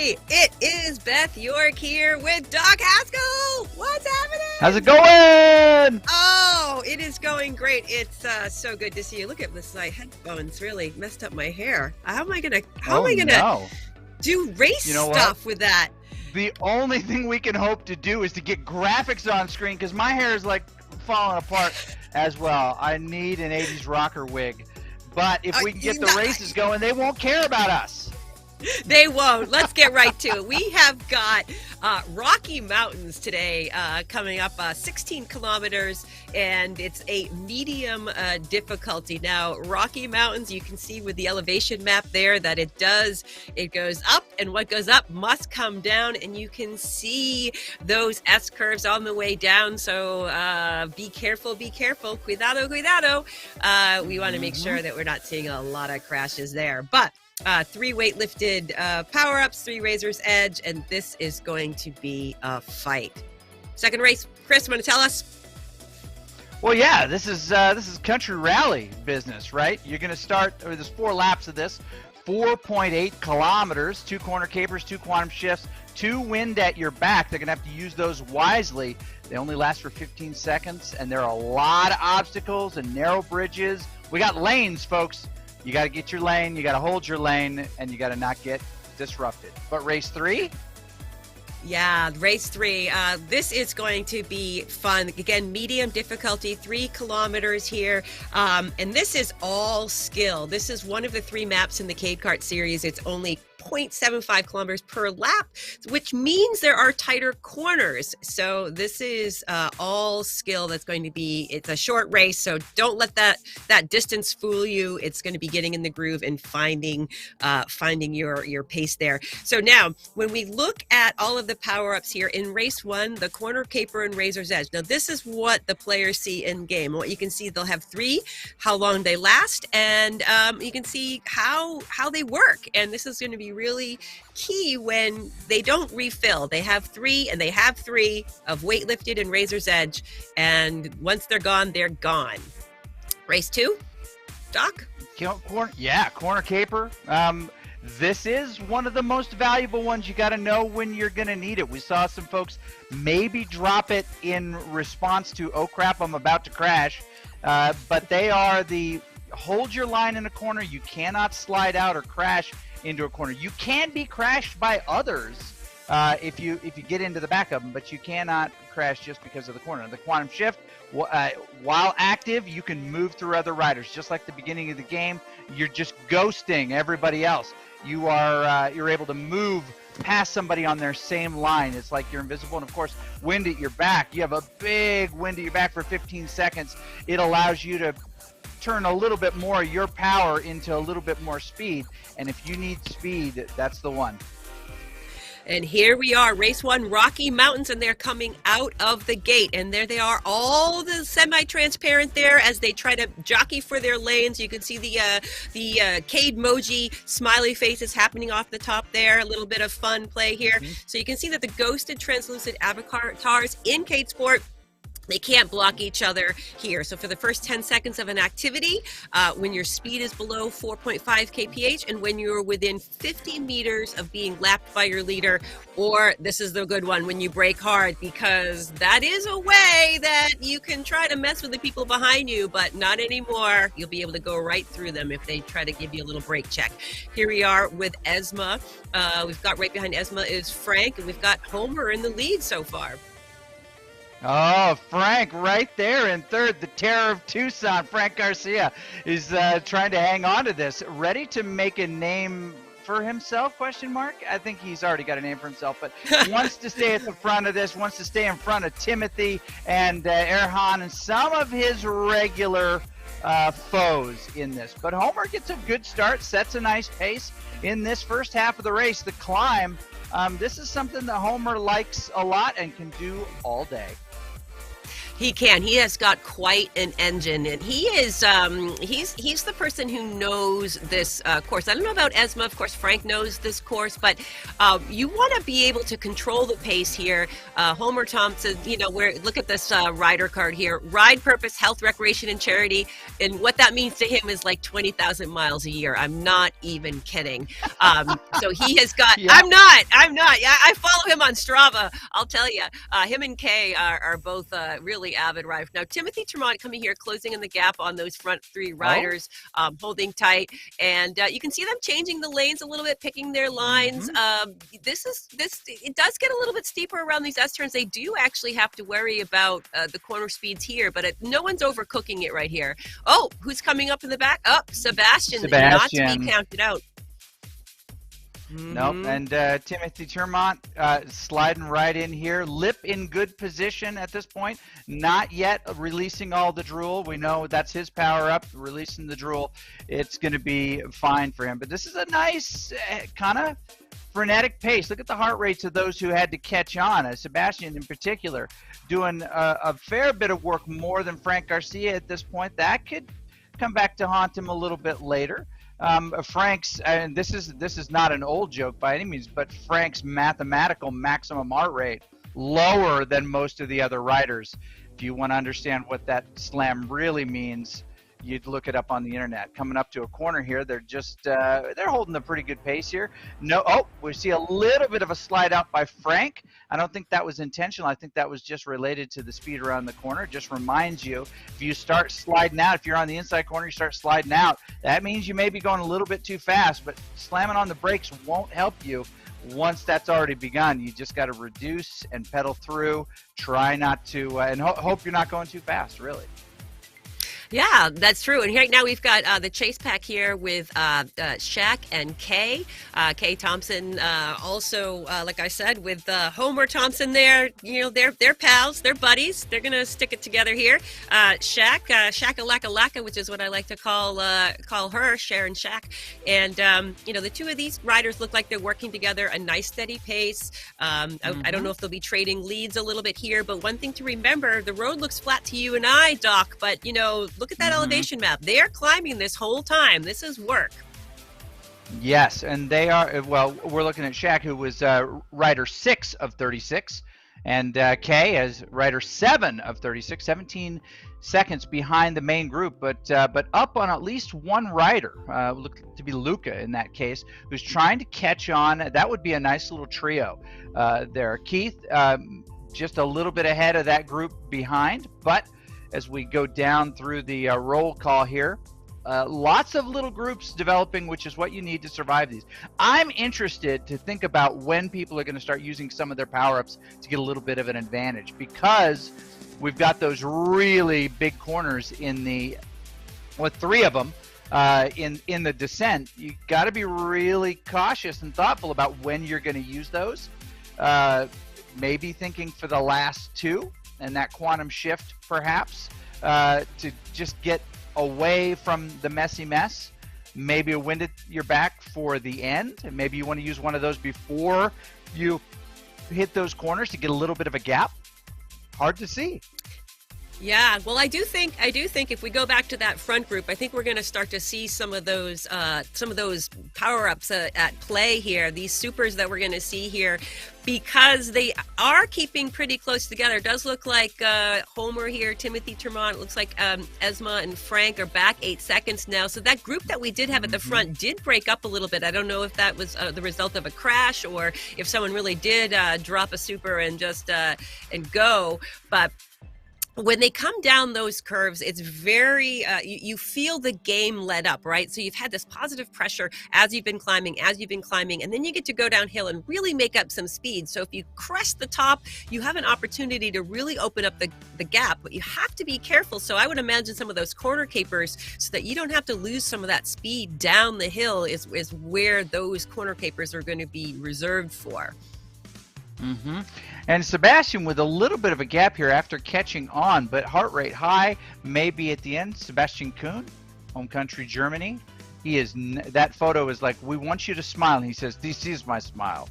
everybody. It is Beth York here with Doc Haskell. What's happening? How's it going? Oh, it is going great. It's so good to see you. Look at this. My headphones really messed up my hair. How am I gonna do race stuff with that? The only thing we can hope to do is to get graphics on screen because my hair is like falling apart as well. I need an 80s rocker wig. But if we can get the races going, they won't care about us. They won't. Let's get right to it. We have got Rocky Mountains today coming up 16 kilometers, and it's a medium difficulty. Now, Rocky Mountains, you can see with the elevation map there that it goes up, and what goes up must come down, and you can see those S-curves on the way down, so be careful, cuidado. We want to make sure that we're not seeing a lot of crashes there, but 3 weight-lifted power-ups, 3 Razor's Edge, and this is going to be a fight. Second race, Chris, want to tell us? Well, yeah, this is country rally business, right? You're going to start. There's 4 laps of this, 4.8 kilometers, 2 corner capers, 2 quantum shifts, 2 wind at your back. They're going to have to use those wisely. They only last for 15 seconds, and there are a lot of obstacles and narrow bridges. We got lanes, folks. You got to get your lane, you got to hold your lane, and you got to not get disrupted. But race 3? Yeah, race 3. This is going to be fun. Again, medium difficulty, 3 kilometers here. And this is all skill. This is one of the 3 maps in the Cade Kart series. It's only 0.75 kilometers per lap, which means there are tighter corners. So this is all skill. That's going to be, it's a short race, so don't let that distance fool you. It's going to be getting in the groove and finding your pace there. So now, when we look at all of the power-ups here in race 1, the corner caper and Razor's Edge. Now this is what the players see in game. What you can see, they'll have 3, how long they last, and you can see how they work. And this is going to be really key when they don't refill. They have 3, and they have 3 of weightlifted and Razor's Edge, and once they're gone, they're gone. Race 2, Doc? Corner caper. This is one of the most valuable ones. You got to know when you're going to need it. We saw some folks maybe drop it in response to, oh crap, I'm about to crash. But they are the hold your line in a corner. You cannot slide out or crash into a corner. You can be crashed by others if you get into the back of them, but you cannot crash just because of the corner. The quantum shift, while active, you can move through other riders. Just like the beginning of the game, you're just ghosting everybody else. You're able to move past somebody on their same line. It's like you're invisible. And of course, wind at your back. You have a big wind at your back for 15 seconds. It allows you to turn a little bit more of your power into a little bit more speed, and if you need speed, that's the one. And here we are, race 1, Rocky Mountains, and they're coming out of the gate, and there they are, all the semi-transparent there as they try to jockey for their lanes. You can see the Cade Moji smiley faces happening off the top there, a little bit of fun play here. So you can see that the ghosted translucent avatars in Cadesport, they can't block each other here. So for the first 10 seconds of an activity, when your speed is below 4.5 kph and when you're within 50 meters of being lapped by your leader, or this is the good one, when you brake hard, because that is a way that you can try to mess with the people behind you, but not anymore. You'll be able to go right through them if they try to give you a little brake check. Here we are with Esma. We've got right behind Esma is Frank, and we've got Homer in the lead so far. Oh, Frank right there in third, the terror of Tucson. Frank Garcia is trying to hang on to this, ready to make a name for himself, question mark? I think he's already got a name for himself, but wants to stay at the front of this, wants to stay in front of Timothy and Erhan and some of his regular foes in this. But Homer gets a good start, sets a nice pace in this first half of the race. The climb, this is something that Homer likes a lot and can do all day. He can. He has got quite an engine, and he is he's the person who knows this course. I don't know about Esma. Of course, Frank knows this course, but you want to be able to control the pace here. Homer Thompson, look at this rider card here: ride, purpose, health, recreation, and charity. And what that means to him is like 20,000 miles a year. I'm not even kidding. So he has got. Yeah. I'm not. Yeah, I follow him on Strava. I'll tell you, him and Kay are both really avid riders. Now, Timothy Tremont coming here, closing in the gap on those front three riders, holding tight, and you can see them changing the lanes a little bit, picking their lines. It does get a little bit steeper around these S turns. They do actually have to worry about the corner speeds here, but no one's overcooking it right here. Oh, who's coming up in the back? Oh, Sebastian. Not to be counted out. Nope, and Timothy Tremont sliding right in here. Lip in good position at this point. Not yet releasing all the drool. We know that's his power up, releasing the drool. It's going to be fine for him. But this is a nice kind of frenetic pace. Look at the heart rates of those who had to catch on. Sebastian in particular doing a fair bit of work more than Frank Garcia at this point. That could come back to haunt him a little bit later. Frank's, and this is not an old joke by any means, but Frank's mathematical maximum heart rate lower than most of the other riders. If you want to understand what that slam really means, you'd look it up on the internet. Coming up to a corner here, they're just they're holding a pretty good pace here. We see a little bit of a slide out by Frank. I don't think that was intentional. I think that was just related to the speed around the corner. It just reminds you, if you start sliding out, if you're on the inside corner, you start sliding out, that means you may be going a little bit too fast, but slamming on the brakes won't help you. Once that's already begun, you just got to reduce and pedal through. Try not to, and hope you're not going too fast, really. Yeah, that's true. And right now we've got the chase pack here with Shaq and Kay. Kay Thompson also, like I said, with Homer Thompson there. They're pals, they're buddies. They're going to stick it together here. Shaka-laka-laka, which is what I like to call her, Sharon Shaq. And, the two of these riders look like they're working together, a nice steady pace. I don't know if they'll be trading leads a little bit here, but one thing to remember, the road looks flat to you and I, Doc, but, look at that elevation map. They are climbing this whole time. This is work. Yes, and they are, well, we're looking at Shaq, who was rider 6 of 36, and Kay as rider 7 of 36, 17 seconds behind the main group, but up on at least one rider, look to be Luca in that case, who's trying to catch on. That would be a nice little trio there. Keith, just a little bit ahead of that group behind, but as we go down through the roll call here, lots of little groups developing, which is what you need to survive these. I'm interested to think about when people are going to start using some of their power-ups to get a little bit of an advantage, because we've got those really big corners in the, well, 3 of them in the descent. You got to be really cautious and thoughtful about when you're going to use those. Maybe thinking for the last 2. And that quantum shift, perhaps, to just get away from the messy mess. Maybe a wind at your back for the end. And maybe you want to use one of those before you hit those corners to get a little bit of a gap. Hard to see. Yeah, well, I do think if we go back to that front group, I think we're going to start to see some of those power-ups at play here, these supers that we're going to see here, because they are keeping pretty close together. It does look like Homer here, Timothy Tremont, it looks like Esma and Frank are back 8 seconds now. So that group that we did have at the front did break up a little bit. I don't know if that was the result of a crash or if someone really did drop a super and just and go, but when they come down those curves, it's very, you feel the game let up, right? So you've had this positive pressure as you've been climbing, and then you get to go downhill and really make up some speed. So if you crest the top, you have an opportunity to really open up the gap, but you have to be careful. So I would imagine some of those corner capers, so that you don't have to lose some of that speed down the hill, is where those corner capers are going to be reserved for. And Sebastian with a little bit of a gap here after catching on, but heart rate high, maybe at the end. Sebastian Kuhn, home country Germany. He is, that photo is like, we want you to smile. And he says, this is my smile.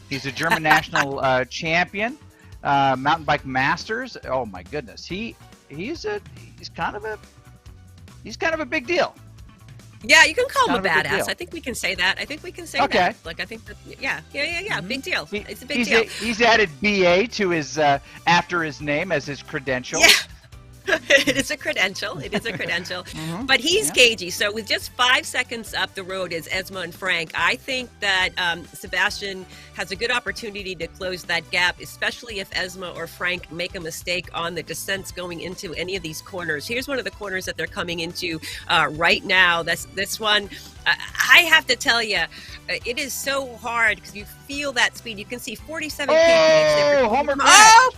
He's a German national champion. Mountain Bike Masters. Oh my goodness, he's kind of a big deal. Yeah, you can call him a Kind of a big badass. deal. I think we can say that. I think we can say Okay. that. Like, I think that, yeah. Big deal. It's a big deal. He's added BA to his after his name as his credential. Yeah. It is a credential. But he's cagey. So with just 5 seconds up the road is Esma and Frank. I think that Sebastian has a good opportunity to close that gap, especially if Esma or Frank make a mistake on the descents going into any of these corners. Here's one of the corners that they're coming into right now. This one. I have to tell you, it is so hard because you feel that speed. You can see 47 kph. Homer crash!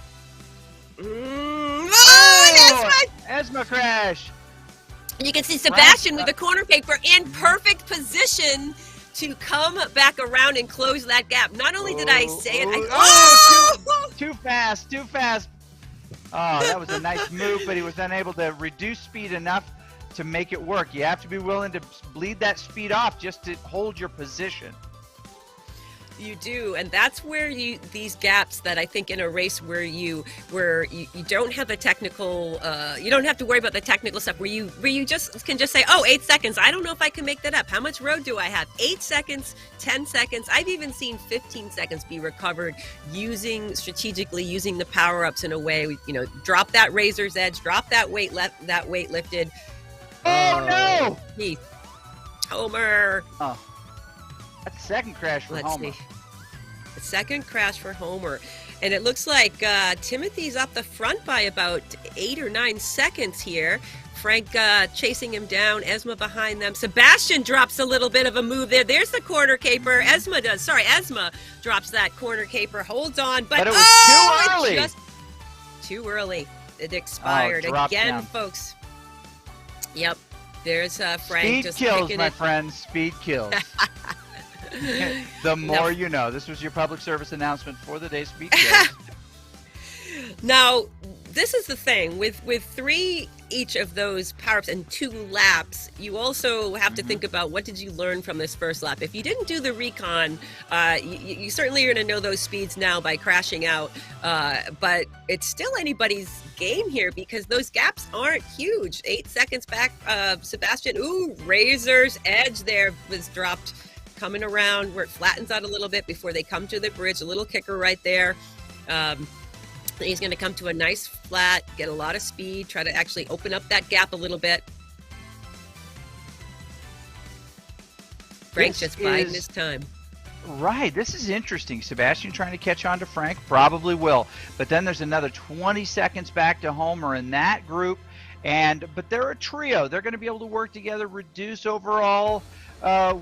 Esma crash! You can see Sebastian with the corner paper in perfect position to come back around and close that gap. Not only did I say it, too fast. Oh, that was a nice move, but he was unable to reduce speed enough to make it work. You have to be willing to bleed that speed off just to hold your position. You do, and that's where these gaps that I think in a race where you don't have the technical, you don't have to worry about the technical stuff. Where you just can just say, 8 seconds. I don't know if I can make that up. How much road do I have? 8 seconds, 10 seconds. I've even seen 15 seconds be recovered strategically using the power ups in a way. Drop that razor's edge, drop that weight lifted. Oh no, Heath, Homer. Oh. That's the second crash for Homer. See. The second crash for Homer. And it looks like Timothy's up the front by about 8 or 9 seconds here. Frank chasing him down. Esma behind them. Sebastian drops a little bit of a move there. There's the corner caper. Esma drops that corner caper. Holds on. But it was too early. Just too early. It expired. Again, down. folks. Yep. There's Frank Speed just kills, picking my it. friends. Speed kills. The more you know. This was your public service announcement for the day. Speed kills. Now, this is the thing with 3 each of those power-ups and 2 laps. You also have to think about what did you learn from this first lap. If you didn't do the recon, you certainly are going to know those speeds now by crashing out. But it's still anybody's game here because those gaps aren't huge. 8 seconds back, Sebastian. Razor's edge there was dropped. Coming around where it flattens out a little bit before they come to the bridge. A little kicker right there. He's going to come to a nice flat, get a lot of speed, try to actually open up that gap a little bit. Frank's just biding his time. Right. This is interesting. Sebastian trying to catch on to Frank. Probably will. But then there's another 20 seconds back to Homer in that group. But they're a trio. They're going to be able to work together, reduce overall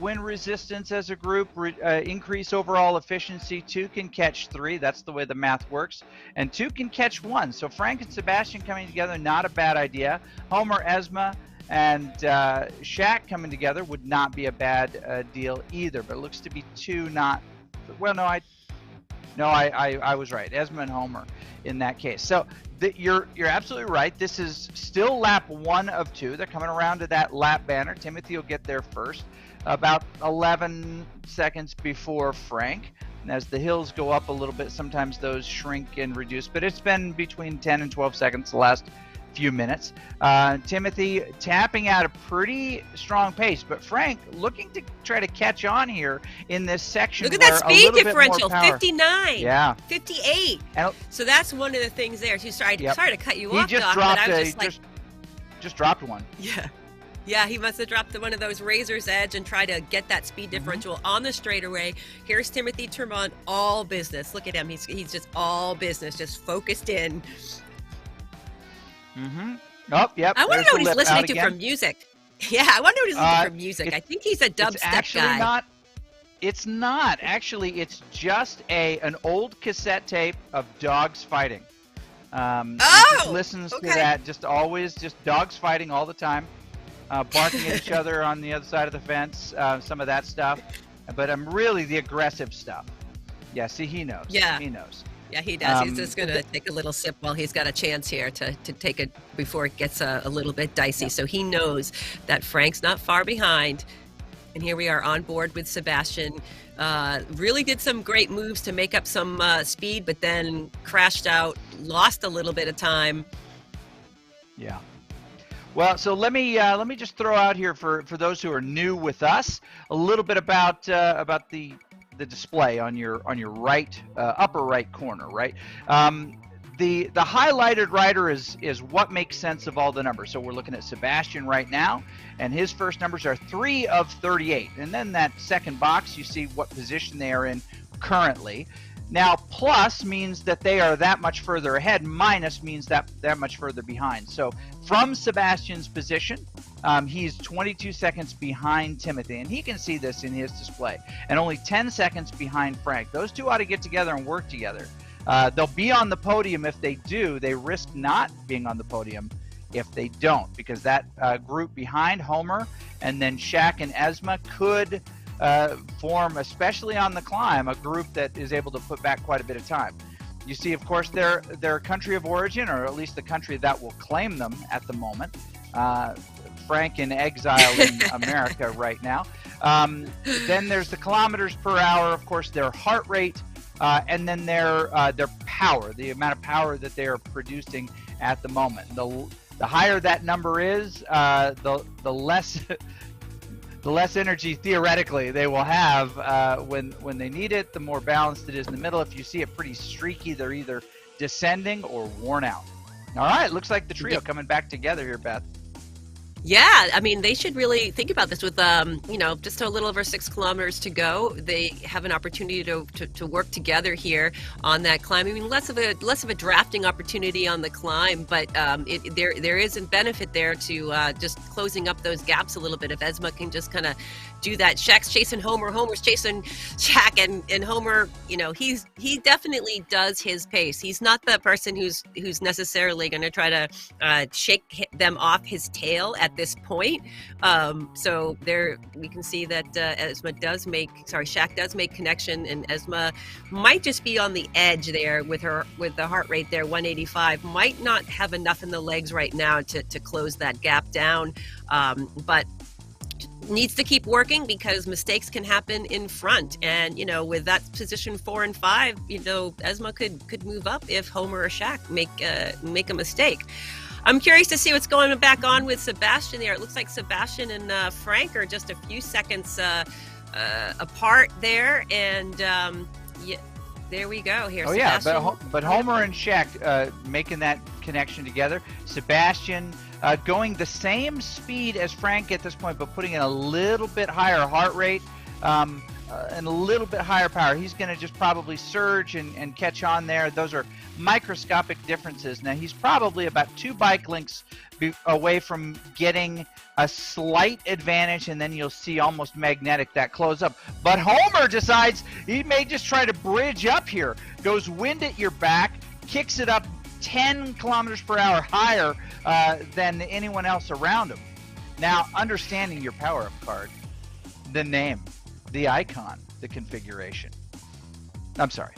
wind resistance as a group, increase overall efficiency. 2 can catch 3. That's the way the math works. And 2 can catch 1. So Frank and Sebastian coming together, not a bad idea. Homer, Esma, and Shaq coming together would not be a bad deal either. But it looks to be 2 not. Well, no, I was right. Esma and Homer in that case. So you're absolutely right. This is still lap 1 of 2. They're coming around to that lap banner. Timothy will get there first, about 11 seconds before Frank. And as the hills go up a little bit, sometimes those shrink and reduce. But it's been between 10 and 12 seconds the last few minutes. Timothy tapping at a pretty strong pace, but Frank looking to try to catch on here in this section. Look at that speed differential, 59. Yeah. 58. So that's one of the things there. Sorry to cut you off, just Doc, dropped but I was just dropped one. Yeah, he must have dropped one of those razor's edge and tried to get that speed differential on the straightaway. Here's Timothy Turmont, all business. Look at him. He's just all business, just focused in. Oh, yep. I wonder what he's listening to for music. Yeah, I wonder what he's listening to for music. I think he's a dubstep guy. It's not. Actually, it's just an old cassette tape of dogs fighting. He just listens to that, just dogs fighting all the time, barking at each other on the other side of the fence, some of that stuff. But really the aggressive stuff. Yeah, see, he knows. Yeah. He knows. Yeah, he does. He's just going to take a little sip while he's got a chance here to take it before it gets a little bit dicey. Yeah. So he knows that Frank's not far behind. And here we are on board with Sebastian. Really did some great moves to make up some speed, but then crashed out, lost a little bit of time. Yeah. Well, so let me just throw out here for those who are new with us a little bit about the display on your right upper right corner, right? The highlighted rider is what makes sense of all the numbers. So we're looking at Sebastian right now, and his first numbers are 3 of 38. And then that second box, you see what position they are in currently. Now, plus means that they are that much further ahead. Minus means that much further behind. So from Sebastian's position, he's 22 seconds behind Timothy, and he can see this in his display, and only 10 seconds behind Frank. Those two ought to get together and work together. They'll be on the podium if they do. They risk not being on the podium if they don't, because that group behind Homer and then Shaq and Esma could form, especially on the climb, a group that is able to put back quite a bit of time. You see, of course, their country of origin, or at least the country that will claim them at the moment. Frank in exile in America right now. Then there's the kilometers per hour, of course, their heart rate, and then their power, the amount of power that they are producing at the moment. The higher that number is, the less the less energy theoretically they will have when they need it. The more balanced it is in the middle. If you see it pretty streaky, they're either descending or worn out. All right, looks like the trio coming back together here, Beth. Yeah, I mean, they should really think about this with, just a little over 6 kilometers to go. They have an opportunity to work together here on that climb. I mean, less of a drafting opportunity on the climb, but there is a benefit there to just closing up those gaps a little bit. If Esma can just kind of do that. Shaq's chasing Homer, Homer's chasing Shaq, and Homer, he definitely does his pace. He's not the person who's necessarily going to try to shake them off his tail at this point. So there we can see that Shaq does make connection, and Esma might just be on the edge there with the heart rate there, 185. Might not have enough in the legs right now to close that gap down, but needs to keep working because mistakes can happen in front. And with that position 4 and 5, Esma could move up if Homer or Shaq make a mistake. I'm curious to see what's going back on with Sebastian there. It looks like Sebastian and Frank are just a few seconds apart there, and there we go. Here, Sebastian. Yeah, but Homer and Shaq making that connection together. Sebastian going the same speed as Frank at this point, but putting in a little bit higher heart rate and a little bit higher power. He's going to just probably surge and catch on there. Those are microscopic differences. Now, he's probably about 2 bike lengths away from getting a slight advantage, and then you'll see almost magnetic that close up. But Homer decides he may just try to bridge up here, goes wind at your back, kicks it up 10 kilometers per hour higher than anyone else around him. Now, understanding your power-up card, the name, the icon, the configuration. I'm sorry.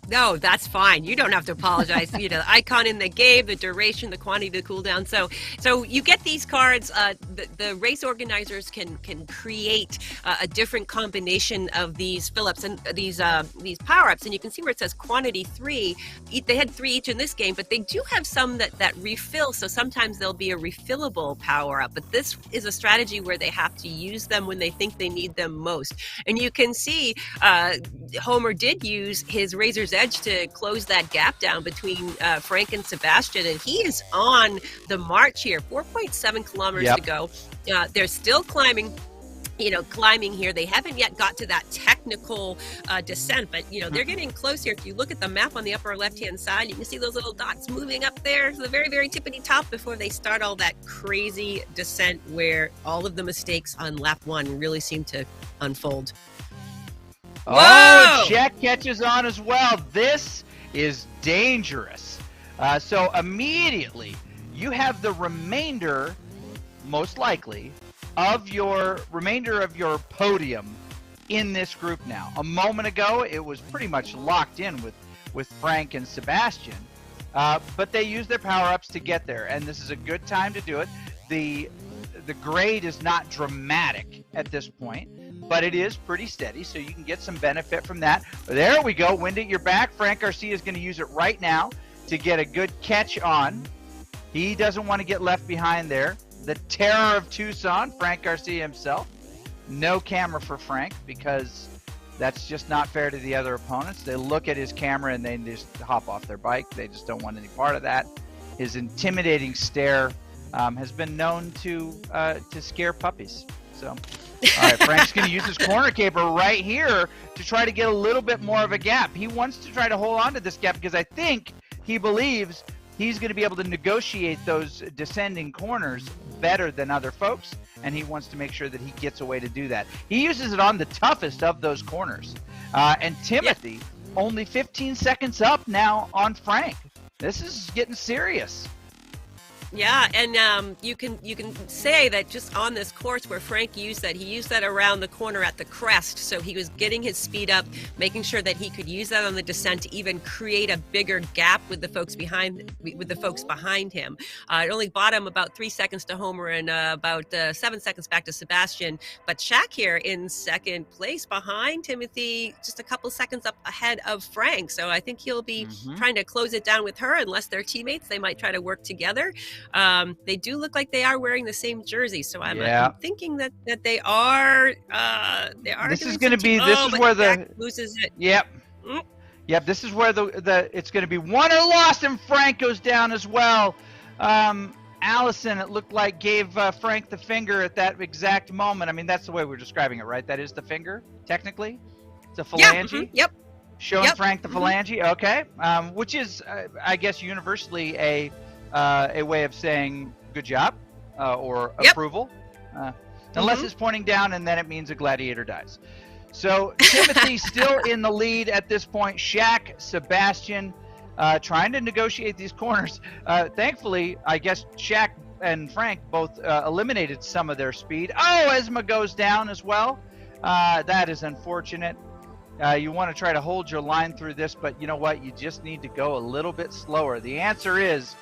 No, that's fine. You don't have to apologize. The icon in the game, the duration, the quantity, the cooldown. So you get these cards. The race organizers can create a different combination of these fill-ups and these power-ups. And you can see where it says quantity 3. They had 3 each in this game, but they do have some that refill. So sometimes there'll be a refillable power-up. But this is a strategy where they have to use them when they think they need them most. And you can see Homer did use his Razor's Edge to close that gap down between Frank and Sebastian, and he is on the march here. 4.7 kilometers to go. They're still climbing here. They haven't yet got to that technical descent, but they're getting close here. If you look at the map on the upper left-hand side, you can see those little dots moving up there to the very, very tippity top before they start all that crazy descent where all of the mistakes on lap 1 really seem to unfold. Oh, Jack catches on as well. This is dangerous. So immediately you have the remainder, most likely, of your podium in this group now. A moment ago, it was pretty much locked in with Frank and Sebastian, but they used their power-ups to get there, and this is a good time to do it. the grade is not dramatic at this point, but it is pretty steady, so you can get some benefit from that. There we go. Wind at your back. Frank Garcia is going to use it right now to get a good catch on. He doesn't want to get left behind there. The terror of Tucson, Frank Garcia himself. No camera for Frank because that's just not fair to the other opponents. They look at his camera and they just hop off their bike. They just don't want any part of that. His intimidating stare has been known to scare puppies. So, all right, Frank's going to use his corner caper right here to try to get a little bit more of a gap. He wants to try to hold on to this gap because I think he believes he's going to be able to negotiate those descending corners better than other folks, and he wants to make sure that he gets a way to do that. He uses it on the toughest of those corners. And Timothy, only 15 seconds up now on Frank. This is getting serious. Yeah, and you can say that just on this course where Frank used that around the corner at the crest, so he was getting his speed up, making sure that he could use that on the descent to even create a bigger gap with the folks behind him. It only bought him about 3 seconds to Homer and about 7 seconds back to Sebastian. But Shaq here in second place behind Timothy, just a couple seconds up ahead of Frank. So I think he'll be trying to close it down with her, unless they're teammates. They might try to work together. They do look like they are wearing the same jersey, so I'm thinking that they are. This is going to be. This is where the loses it. Yep. Yep. This is where the it's going to be won or lost, and Frank goes down as well. Allison, it looked like, gave Frank the finger at that exact moment. I mean, that's the way we're describing it, right? That is the finger, technically. It's a phalange. Yep. Showing Frank the phalange. Okay. Which is, I guess, universally a way of saying good job or approval, unless it's pointing down, and then it means a gladiator dies. So Timothy still in the lead at this point. Shaq, Sebastian, trying to negotiate these corners. Thankfully, I guess Shaq and Frank both eliminated some of their speed. Oh, Esma goes down as well. That is unfortunate. You want to try to hold your line through this, but you know what? You just need to go a little bit slower. The answer is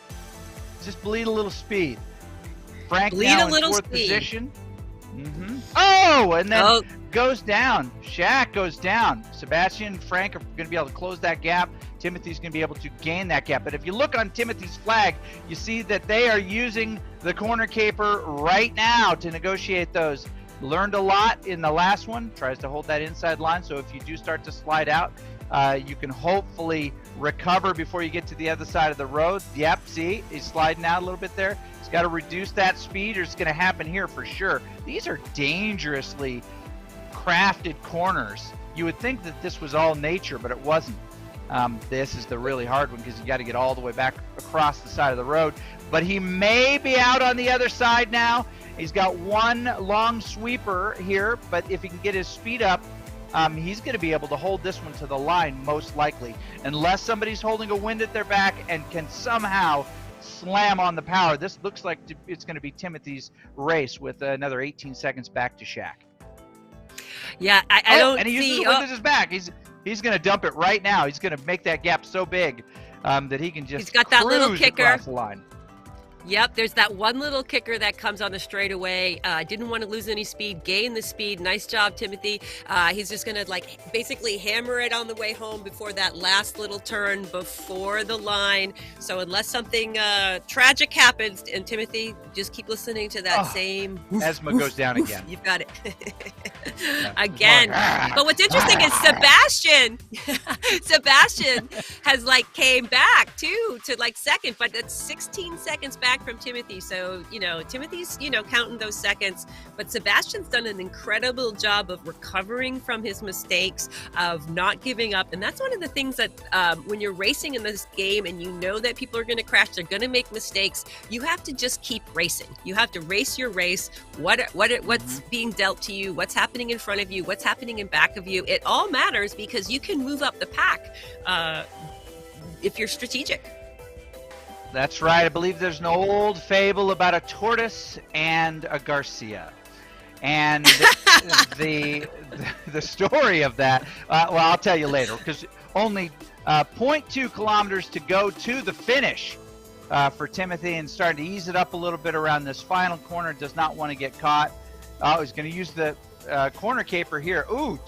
just bleed a little speed. Frank now in fourth position. Oh, and then goes down. Shaq goes down. Sebastian and Frank are going to be able to close that gap. Timothy's going to be able to gain that gap. But if you look on Timothy's flag, you see that they are using the corner caper right now to negotiate those. Learned a lot in the last one. Tries to hold that inside line, so if you do start to slide out, you can hopefully recover before you get to the other side of the road. Yep, see, he's sliding out a little bit there. He's got to reduce that speed, or it's going to happen here for sure. These are dangerously crafted corners. You would think that this was all nature, but it wasn't. This is the really hard one because you got to get all the way back across the side of the road. But he may be out on the other side now. He's got one long sweeper here, but if he can get his speed up, he's going to be able to hold this one to the line most likely, unless somebody's holding a wind at their back and can somehow slam on the power. This looks like it's going to be Timothy's race with another 18 seconds back to Shaq. Yeah, I don't and he uses the wind at his back. He's going to dump it right now. He's going to make that gap so big that he can just he's got that little kicker across the line. Yep, there's that one little kicker that comes on the straightaway. Didn't want to lose any speed, gain the speed. Nice job, Timothy. He's just going to basically hammer it on the way home before that last little turn before the line. So unless something tragic happens, and Timothy, just keep listening to that same... Esma goes down again. You've got it. Again. But what's interesting is Sebastian has came back too to second, but that's 16 seconds back from Timothy. So, Timothy's, counting those seconds, but Sebastian's done an incredible job of recovering from his mistakes, of not giving up. And that's one of the things that when you're racing in this game and you know that people are going to crash, they're going to make mistakes, you have to just keep racing. You have to race your race. What's being dealt to you, what's happening in front of you, what's happening in back of you. It all matters because you can move up the pack if you're strategic. That's right. I believe there's an old fable about a tortoise and a Garcia. And the story of that, well, I'll tell you later, because only 0.2 kilometers to go to the finish. for Timothy and starting to ease it up a little bit around this final corner. Does not want to get caught. Oh, he's going to use the corner caper here. Ooh,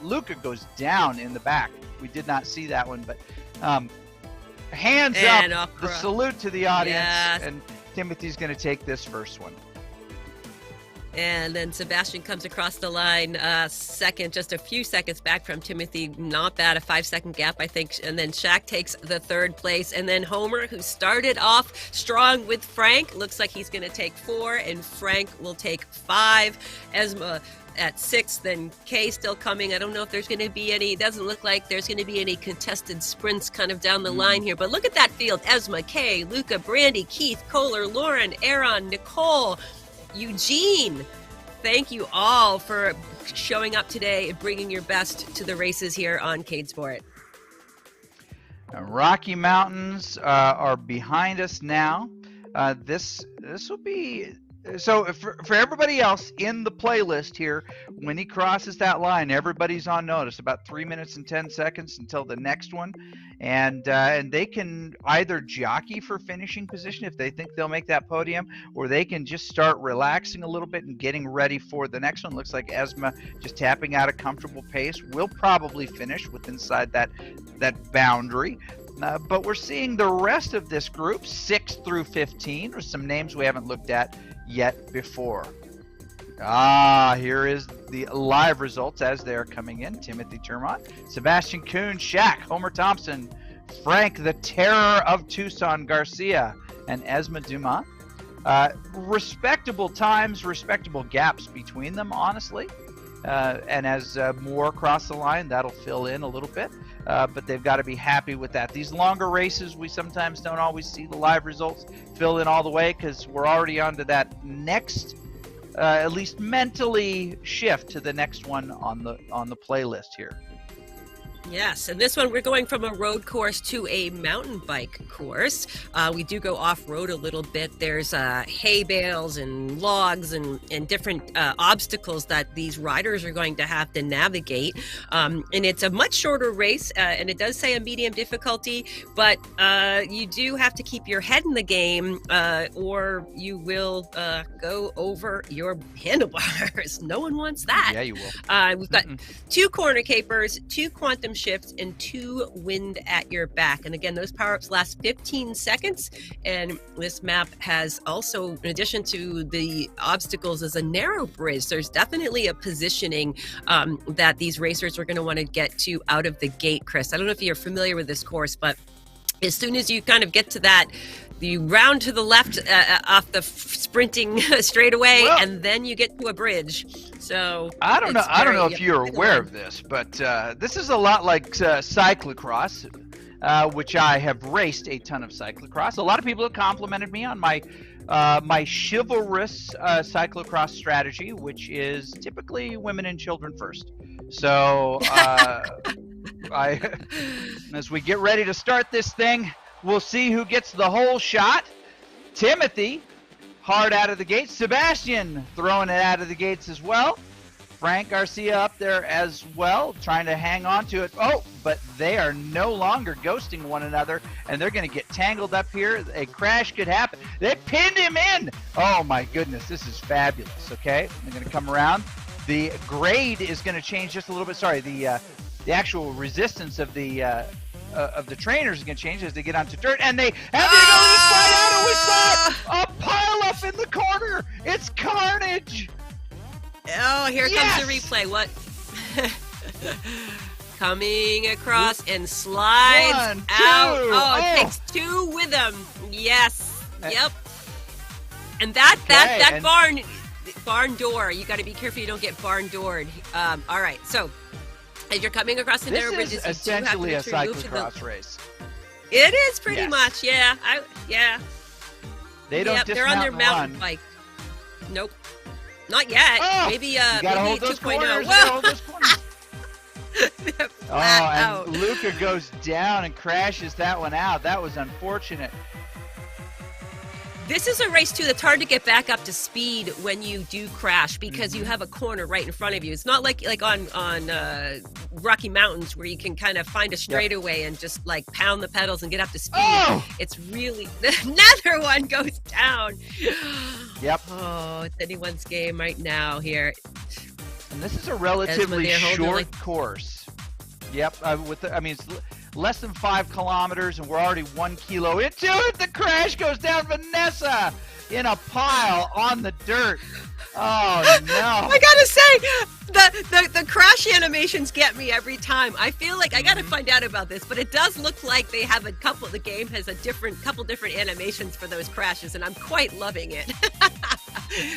Luca goes down in the back. We did not see that one, but hands up, the salute to the audience. Yes. And Timothy's going to take this first one. And then Sebastian comes across the line second, just a few seconds back from Timothy. Not bad, a 5-second gap, I think. And then Shaq takes the third place. And then Homer, who started off strong with Frank, looks like he's going to take 4, and Frank will take 5. Esma at 6, then Kay still coming. I don't know if there's going to be any, it doesn't look like there's going to be any contested sprints kind of down the line here. But look at that field. Esma, Kay, Luca, Brandy, Keith, Kohler, Lauren, Aaron, Nicole, Eugene. Thank you all for showing up today and bringing your best to the races here on Cadesport. Rocky Mountains are behind us now. This will be so for everybody else in the playlist here. When he crosses that line, everybody's on notice. About 3 minutes and 10 seconds until the next one, and they can either jockey for finishing position if they think they'll make that podium, or they can just start relaxing a little bit and getting ready for the next one. Looks like Esma just tapping out a comfortable pace. Will probably finish with inside that boundary. But we're seeing the rest of this group, 6 through 15, with some names we haven't looked at yet before. Here is the live results as they're coming in. Timothy Termont, Sebastian Kuhn, Shaq, Homer Thompson, Frank, the Terror of Tucson Garcia, and Esma Dumas. Respectable times, respectable gaps between them, honestly. And as more cross the line, that'll fill in a little bit. But they've got to be happy with that. These longer races, we sometimes don't always see the live results fill in all the way because we're already on to that next, at least mentally, shift to the next one on the playlist here. Yes, and this one we're going from a road course to a mountain bike course. We do go off-road a little bit. There's hay bales and logs and different obstacles that these riders are going to have to navigate. And it's a much shorter race, and it does say a medium difficulty, but you do have to keep your head in the game or you will go over your handlebars. No one wants that. Yeah, you will. We've got 2 corner capers, 2 quantum shifts, and 2 wind at your back. And again, those power-ups last 15 seconds. And this map has also, in addition to the obstacles, is a narrow bridge. There's definitely a positioning that these racers are going to want to get to out of the gate, Chris. I don't know if you're familiar with this course, but as soon as you kind of get to that, you round to the left off the sprinting straightaway, and then you get to a bridge. So I don't know if you're aware of this, but this is a lot like cyclocross, which I have raced a ton of cyclocross. A lot of people have complimented me on my chivalrous cyclocross strategy, which is typically women and children first. So as we get ready to start this thing, we'll see who gets the whole shot. Timothy, hard out of the gates. Sebastian throwing it out of the gates as well. Frank Garcia up there as well, trying to hang on to it. Oh, but they are no longer ghosting one another, and they're going to get tangled up here. A crash could happen. They pinned him in. Oh, my goodness. This is fabulous, okay? They're going to come around. The grade is going to change just a little bit. Sorry, the actual resistance of the trainers is going to change as they get onto dirt, and they have to go slide out, and we saw a pile up in the corner. It's carnage. Oh, here comes the replay. What? Coming across and slides 1, 2. out. It takes 2 with him. Yes. Yep. And that barn door. You got to be careful you don't get barn doored. All right. So as you're coming across the narrow bridges, this is essentially a cyclocross race. It is pretty much. Yeah. They don't dismount. They're on their mountain bike. Nope. Not yet. Maybe 2.0. And Luca goes down and crashes that one out. That was unfortunate. This is a race too that's hard to get back up to speed when you do crash because you have a corner right in front of you. It's not like on Rocky Mountains where you can kind of find a straightaway and just like pound the pedals and get up to speed. Oh! It's really another one goes down. Yep. Oh, it's anyone's game right now here. And this is a relatively short course. Yep. It's less than 5 kilometers, and we're already 1 kilo into it. The crash goes down. Vanessa in a pile on the dirt. Oh no! I gotta say, the crash animations get me every time. I feel like I gotta find out about this, but it does look like they have the game has a couple different animations for those crashes, and I'm quite loving it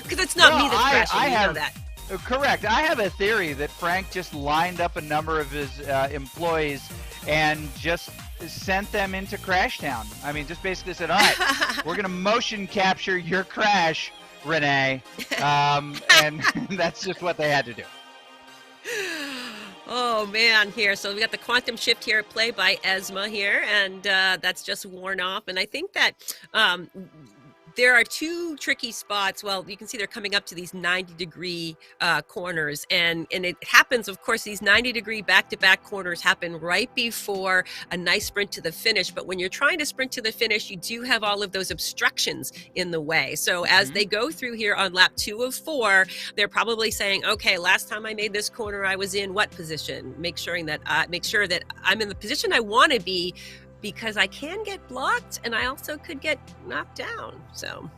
because it's not me that's crashing. You know that. Correct. I have a theory that Frank just lined up a number of his employees and just sent them into Crash Town. I mean, just basically said, all right, we're going to motion capture your crash, Renee. And that's just what they had to do. Oh, man, here. So we got the quantum shift here, play by Esma here, and that's just worn off. And I think that there are 2 tricky spots. Well, you can see they're coming up to these 90-degree corners, and it happens, of course, these 90-degree back-to-back corners happen right before a nice sprint to the finish. But when you're trying to sprint to the finish, you do have all of those obstructions in the way. So as they go through here on lap 2 of 4, they're probably saying, okay, last time I made this corner, I was in what position? Make sure that I'm in the position I want to be, because I can get blocked and I also could get knocked down. So,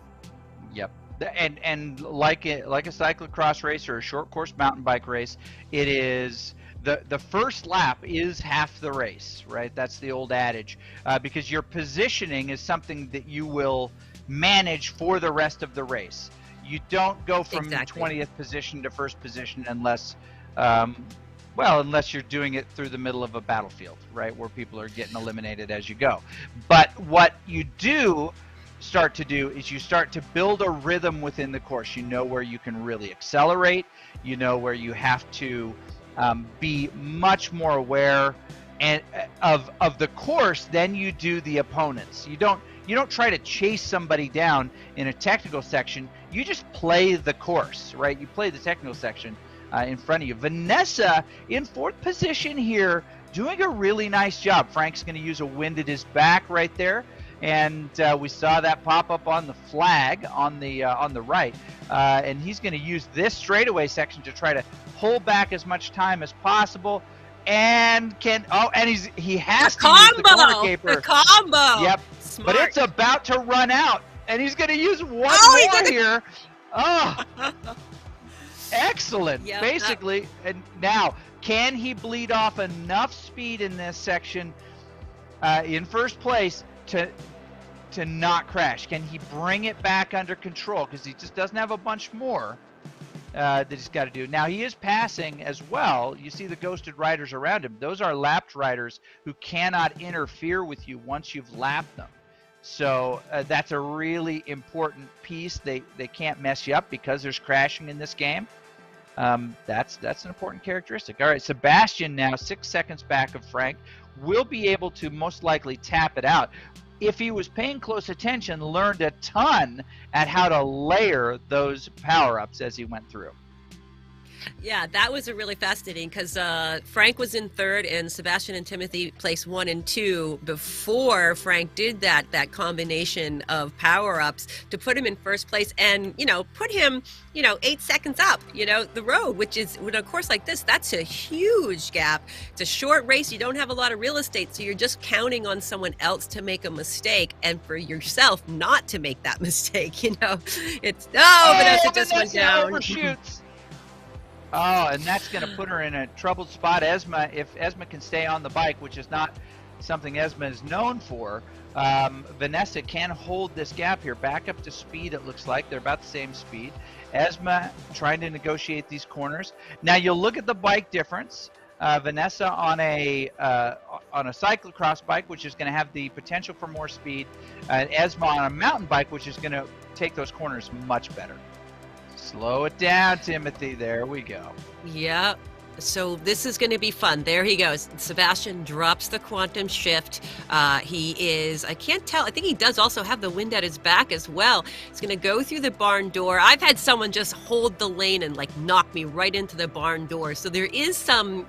yep. And like a cyclocross race or a short course mountain bike race, it is the first lap is half the race, right? That's the old adage, because your positioning is something that you will manage for the rest of the race. You don't go from 20th position to first position unless unless you're doing it through the middle of a battlefield, right, where people are getting eliminated as you go. But what you do start to do is you start to build a rhythm within the course. You know where you can really accelerate. You know where you have to be much more aware of the course than you do the opponents. You don't try to chase somebody down in a technical section. You just play the course, right? You play the technical section in front of you. Vanessa in 4th position here, doing a really nice job. Frank's going to use a wind at his back right there, and we saw that pop up on the flag on the right, and he's going to use this straightaway section to try to pull back as much time as possible. And he has to use the corner caper. The combo. Yep. Smart. But it's about to run out, and he's going to use one more here. Oh. Excellent. Yep. Basically, and now can he bleed off enough speed in this section in first place to not crash? Can he bring it back under control? Because he just doesn't have a bunch more that he's got to do. Now he is passing as well. You see the ghosted riders around him. Those are lapped riders who cannot interfere with you once you've lapped them. So that's a really important piece. They can't mess you up because there's crashing in this game. That's an important characteristic. All right, Sebastian now 6 seconds back of Frank will be able to most likely tap it out. If he was paying close attention, learned a ton at how to layer those power-ups as he went through. Yeah, that was a really fascinating because Frank was in 3rd and Sebastian and Timothy placed 1 and 2 before Frank did that combination of power-ups to put him in first place and, put him, 8 seconds up, the road, which is, with a course like this, that's a huge gap. It's a short race. You don't have a lot of real estate, so you're just counting on someone else to make a mistake and for yourself not to make that mistake, It's, Vanessa just went down. Overshoots. Oh, and that's going to put her in a troubled spot. If Esma can stay on the bike, which is not something Esma is known for, Vanessa can hold this gap here. Back up to speed, it looks like. They're about the same speed. Esma trying to negotiate these corners. Now, you'll look at the bike difference. Vanessa on a cyclocross bike, which is going to have the potential for more speed. Esma on a mountain bike, which is going to take those corners much better. Slow it down, Timothy. There we go. Yep. So this is going to be fun. There he goes. Sebastian drops the quantum shift. He is, I can't tell, I think he does also have the wind at his back as well. He's going to go through the barn door. I've had someone just hold the lane and like knock me right into the barn door. So there is some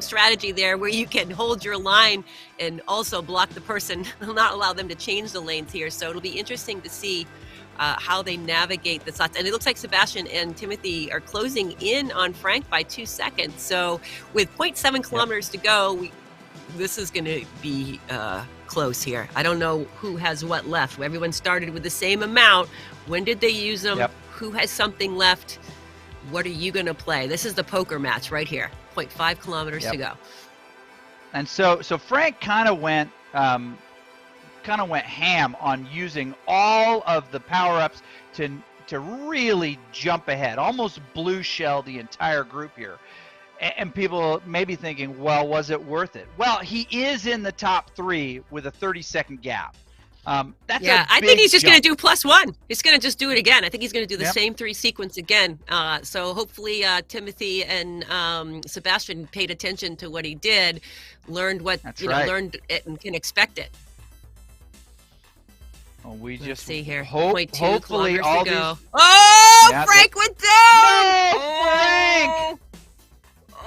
strategy there where you can hold your line and also block the person, not allow them to change the lanes here. So it'll be interesting to see how they navigate the slots. And it looks like Sebastian and Timothy are closing in on Frank by 2 seconds. So with 0.7 kilometers to go, this is going to be close here. I don't know who has what left. Everyone started with the same amount. When did they use them? Yep. Who has something left? What are you going to play? This is the poker match right here. 0.5 kilometers to go. And so Frank kind of went ham on using all of the power-ups to really jump ahead, almost blue shell the entire group here. And people may be thinking, well, was it worth it? Well, he is in the top 3 with a 30-second gap. I think he's just going to do +1. He's going to just do it again. I think he's going to do the same 3 sequence again. So hopefully Timothy and Sebastian paid attention to what he did, learned what learned it, and can expect it. Well, we Let's see here. Hopefully all to go. these. Oh, Frank went down. No, Frank!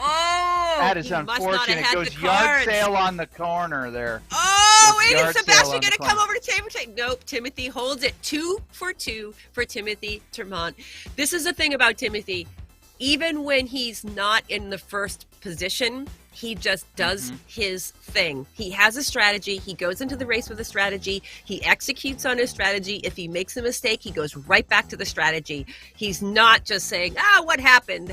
Oh, that is unfortunate. It goes yard sale on the corner there. Oh, wait, is Sebastian going to come over to Timothy? Nope, Timothy holds it. 2 for 2 for Timothy Termont. This is the thing about Timothy. Even when he's not in the first position, he just does his thing. He has a strategy. He goes into the race with a strategy. He executes on his strategy. If he makes a mistake, he goes right back to the strategy. He's not just saying, what happened.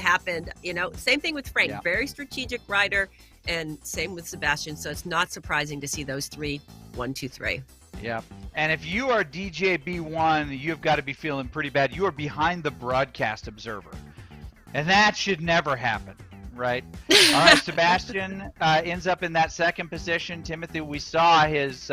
Same thing with Frank. Very strategic rider, and same with Sebastian. So it's not surprising to see those 3, 1, 2, 3. Yeah. And if you are DJ B1, you've got to be feeling pretty bad. You are behind the broadcast observer. And that should never happen, right? All right, Sebastian ends up in that second position. Timothy, we saw his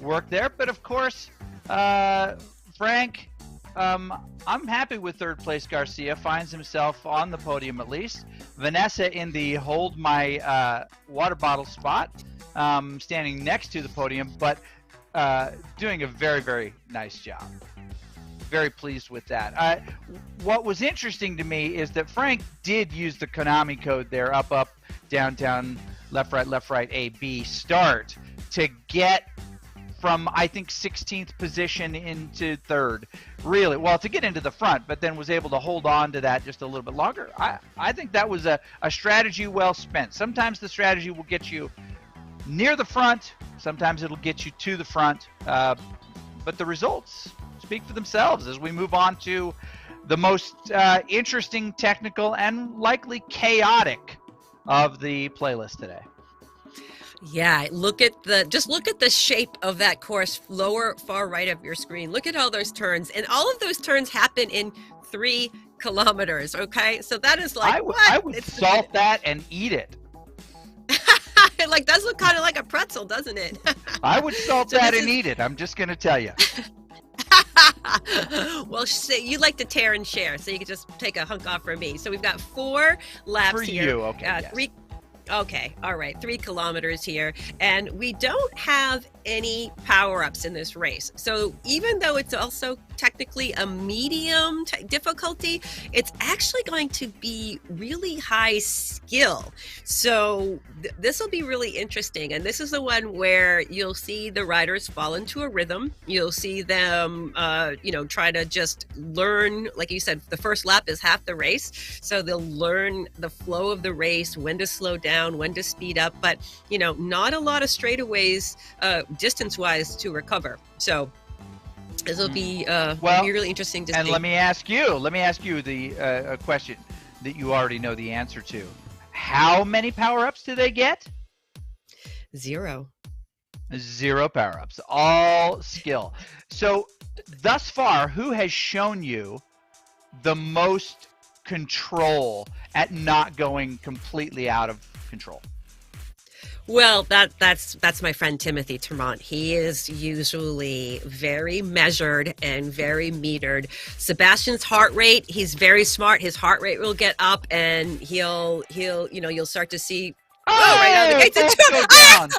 work there. But, of course, Frank, I'm happy with third place. Garcia finds himself on the podium at least. Vanessa in the hold my water bottle spot, standing next to the podium, but doing a very, very nice job. Very pleased with that. What was interesting to me is that Frank did use the Konami code there, up, down, left, right, A, B, start, to get from, I think, 16th position into third. Really, well, to get into the front, but then was able to hold on to that just a little bit longer. I think that was a strategy well spent. Sometimes the strategy will get you near the front. Sometimes it'll get you to the front. But the results speak for themselves as we move on to the most interesting, technical, and likely chaotic of the playlist today. Yeah, look at the shape of that course, lower far right of your screen. Look at all those turns, and all of those turns happen in 3 kilometers. Okay, so that is like I would salt that and eat it. It like does look kind of like a pretzel, doesn't it? I would salt that and eat it. I'm just going to tell you. Well, you like to tear and share, so you can just take a hunk off from me. So we've got 4 laps for here. You, okay. Yes. Okay, all right, 3 kilometers here, and we don't have any power-ups in this race. So even though it's also technically a medium difficulty, it's actually going to be really high skill. So this will be really interesting, and this is the one where you'll see the riders fall into a rhythm. You'll see them, try to just learn, like you said, the first lap is half the race, so they'll learn the flow of the race, when to slow down, when to speed up, but not a lot of straightaways distance-wise to recover. So this will be really interesting to see. And let me ask you the a question that you already know the answer to. How many power-ups do they get? 0. 0 power-ups, all skill. So thus far, who has shown you the most control at not going completely out of control? Well, that's my friend Timothy Tremont. He is usually very measured and very metered. Sebastian's heart rate, he's very smart. His heart rate will get up, and he'll you'll start to see. Whoa! Right out of the gates.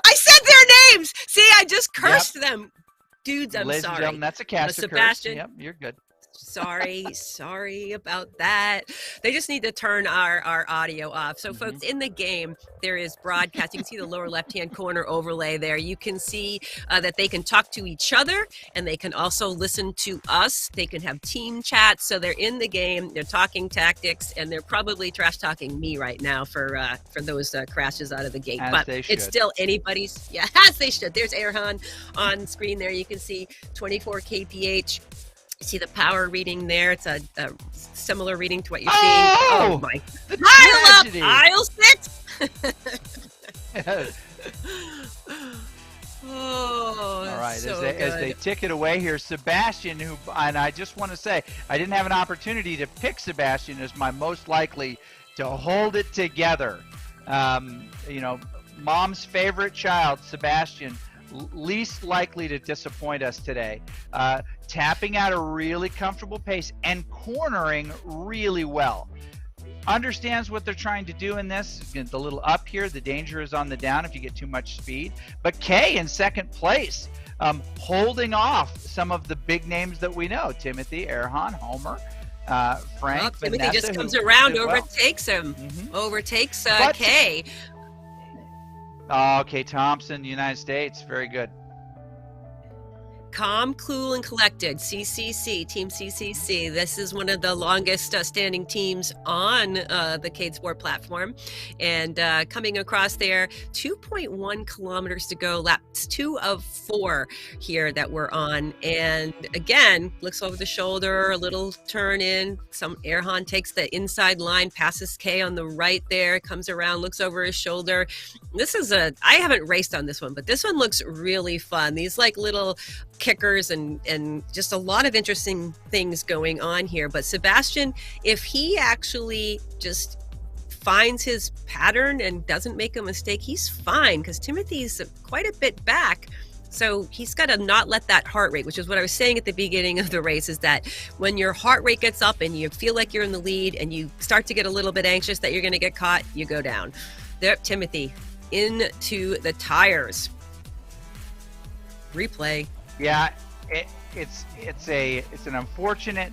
I said their names. See, I just cursed them. Dudes, I'm Ladies sorry. And gentlemen, that's a caster curse. Yep, you're good. Sorry about that. They just need to turn our audio off. So folks, in the game, there is broadcast. You can see the lower left-hand corner overlay there. You can see that they can talk to each other, and they can also listen to us. They can have team chats. So they're in the game, they're talking tactics, and they're probably trash talking me right now for those crashes out of the gate. But it's still anybody's. Yeah, as they should. There's Erhan on screen there. You can see 24 kph. See the power reading there. It's a similar reading to what you're seeing. Oh my! Pile up, aisle 6. Oh, all right. So as they tick it away here, Sebastian, and I just want to say, I didn't have an opportunity to pick Sebastian as my most likely to hold it together. Mom's favorite child, Sebastian, least likely to disappoint us today. Tapping out a really comfortable pace and cornering really well. Understands what they're trying to do in this. The little up here, the danger is on the down if you get too much speed. But Kay in second place, holding off some of the big names that we know. Timothy, Erhan, Homer, Frank, Timothy Vanessa, just comes around, overtakes him. Overtakes Kay. Okay, Thompson, United States, very good. Calm, cool, and collected. CCC, Team CCC. This is one of the longest standing teams on the Cadesport platform. And coming across there, 2.1 kilometers to go. Laps 2 of 4 here that we're on. And again, looks over the shoulder, a little turn in. Erhan takes the inside line, passes Kay on the right there, comes around, looks over his shoulder. I haven't raced on this one, but this one looks really fun. These like little kickers and just a lot of interesting things going on here. But Sebastian, if he actually just finds his pattern and doesn't make a mistake, he's fine, because Timothy's quite a bit back. So he's got to not let that heart rate, which is what I was saying at the beginning of the race, is that when your heart rate gets up and you feel like you're in the lead and you start to get a little bit anxious that you're going to get caught, you go down. There, Timothy, into the tires. Replay. Yeah, it's an unfortunate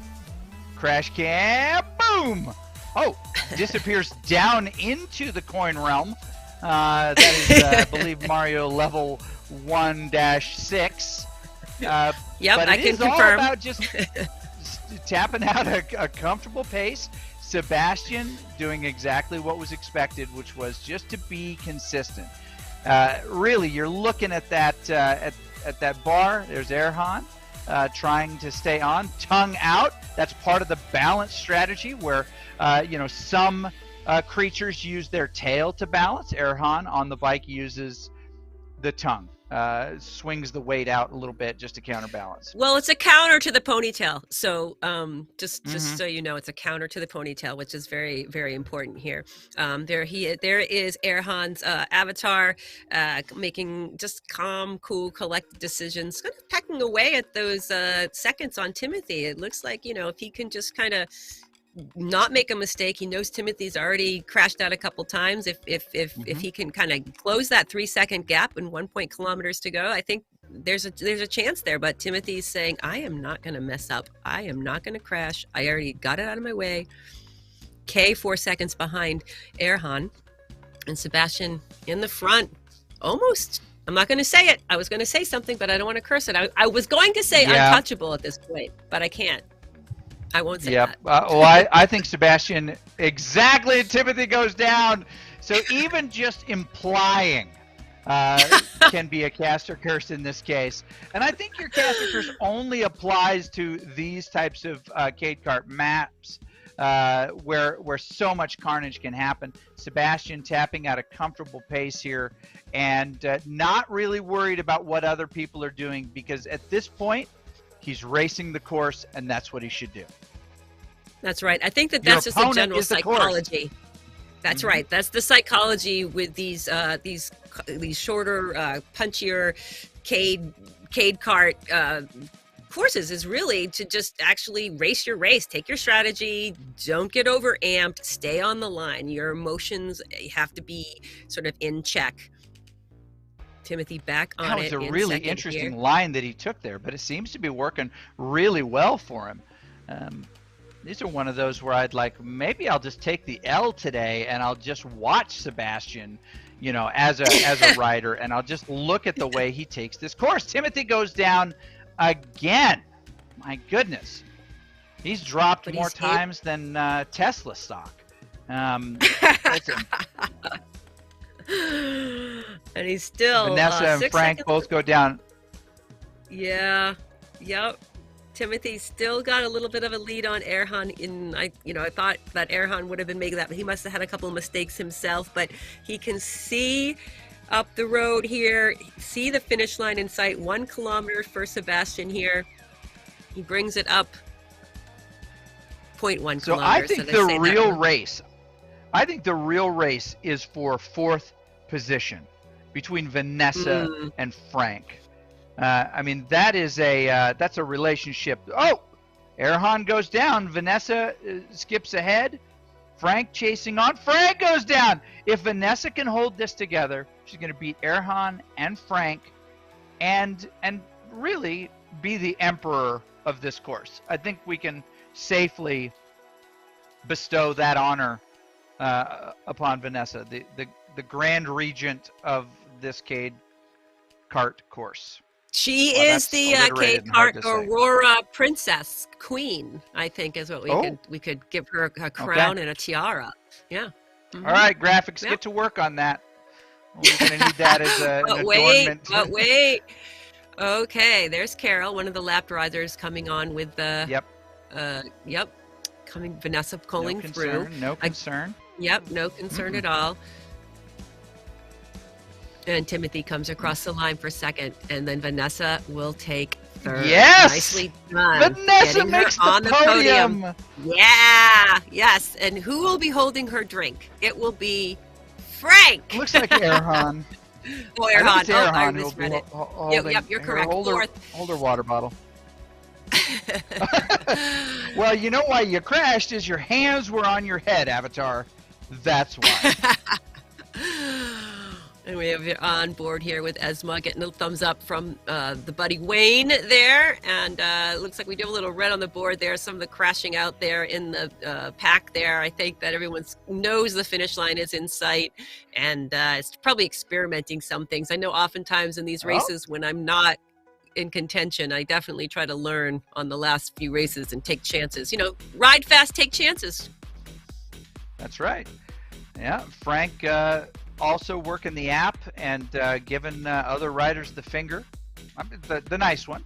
crash cam. Boom! Oh, disappears down into the coin realm. That is, I believe, Mario level 1-6. Yep, but I can confirm. All about just tapping out a comfortable pace. Sebastian doing exactly what was expected, which was just to be consistent. Really, you're looking at that at that bar. There's Erhan trying to stay on, tongue out. That's part of the balance strategy where some creatures use their tail to balance. Erhan on the bike uses the tongue. Swings the weight out a little bit just to counterbalance. Well, it's a counter to the ponytail. So just so you know, it's a counter to the ponytail, which is very, very important here. There is Erhan's avatar, making just calm, cool, collected decisions, kind of pecking away at those seconds on Timothy. It looks like, if he can just kind of not make a mistake. He knows Timothy's already crashed out a couple times. If he can kind of close that 3-second gap and 1 kilometers to go, I think there's a chance there. But Timothy's saying, I am not going to mess up. I am not going to crash. I already got it out of my way. Kay 4 seconds behind Erhan, and Sebastian in the front. Almost. I'm not going to say it. I was going to say something, but I don't want to curse it. I was going to say untouchable at this point, but I can't. I won't say that. I think Sebastian, exactly, Timothy goes down. So even just implying can be a caster curse in this case. And I think your caster curse only applies to these types of Cade Kart maps where so much carnage can happen. Sebastian tapping at a comfortable pace here and not really worried about what other people are doing, because at this point, he's racing the course, and that's what he should do. That's right. I think that's just a general psychology. That's right. That's the psychology with these shorter, punchier Cade cart courses is really to just actually race your race, take your strategy, don't get over amped, stay on the line. Your emotions have to be sort of in check. Timothy back on it. That was a really interesting line that he took there, but it seems to be working really well for him. These are one of those where I'd like, maybe I'll just take the L today and I'll just watch Sebastian, you know, as a rider, and I'll just look at the way he takes this course. Timothy goes down again. My goodness. He's dropped more times than Tesla stock. And he's still Vanessa and Frank both go down. Yeah. Yep. Timothy's still got a little bit of a lead on Erhan. I thought that Erhan would have been making that, but he must have had a couple of mistakes himself. But he can see up the road here, see the finish line in sight. 1 kilometer for Sebastian here. He brings it up 0.1 kilometers. So I think the real race is for 4th position between Vanessa and Frank. I mean, that's a relationship. Oh, Erhan goes down. Vanessa skips ahead. Frank chasing on. Frank goes down. If Vanessa can hold this together, she's going to beat Erhan and Frank and really be the emperor of this course. I think we can safely bestow that honor upon Vanessa, the grand regent of this Cade kart course. She is the Cade kart Aurora Princess Queen, I think, is what we could give her a crown and a tiara. Yeah. All right, graphics, get to work on that. We're going to need that as an adornment. But wait. Okay, there's Carol, one of the lap riders, coming on with the. Coming, Vanessa pulling through. No concern. Yep, no concern at all. And Timothy comes across the line for second, and then Vanessa will take third. Yes! Nicely done. Vanessa makes the podium. Yeah, yes. And who will be holding her drink? It will be Frank. Looks like Erhan. Oh, Erhan. I misread it. Yep, you're correct. Hold her water bottle. Well, you know why you crashed is your hands were on your head, Avatar. That's why. And we have you on board here with Esma getting a thumbs up from the buddy Wayne there. And it looks like we do have a little red on the board there. Some of the crashing out there in the pack there. I think that everyone knows the finish line is in sight and is probably experimenting some things. I know oftentimes in these races when I'm not in contention, I definitely try to learn on the last few races and take chances. You know, ride fast, take chances. That's right. Yeah, Frank also working the app and giving other riders the finger. I mean, the nice one.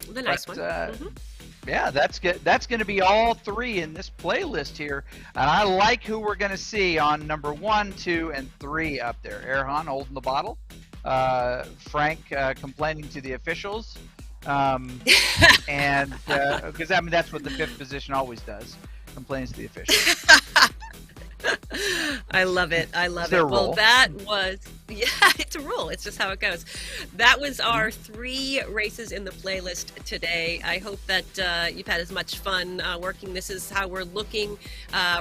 The nice one. Yeah, that's good. That's going to be all 3 in this playlist here. And I like who we're going to see on number 1, 2, and 3 up there. Erhan holding the bottle. Frank complaining to the officials. And because I mean, that's what the 5th position always does. Complains to the officials. I love it. I love it. Well, that was, it's a rule. It's just how it goes. That was our 3 races in the playlist today. I hope that you've had as much fun working. This is how we're looking.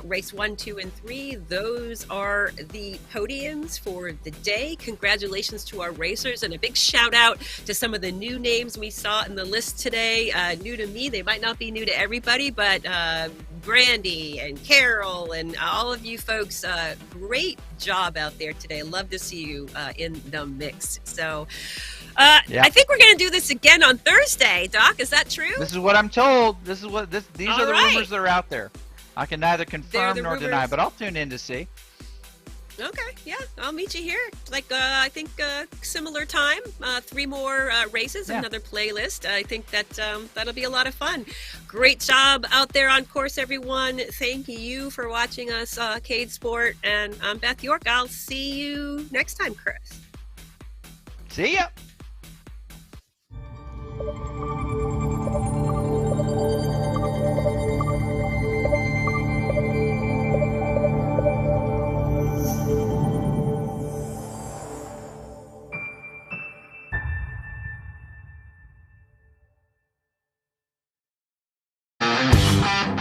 Race 1, 2, and 3. Those are the podiums for the day. Congratulations to our racers and a big shout out to some of the new names we saw in the list today. New to me. They might not be new to everybody, but Brandy and Carol and all of you folks, great job out there today. Love to see you in the mix. So I think we're going to do this again on Thursday. Doc, is that true? This is what I'm told. These are the rumors that are out there. I can neither confirm nor deny, but I'll tune in to see. Okay, yeah, I'll meet you here. Like, I think similar time, 3 more races, another playlist. I think that that'll be a lot of fun. Great job out there on course, everyone. Thank you for watching us, Cadesport. And I'm Beth York. I'll see you next time, Chris. See ya. Bye.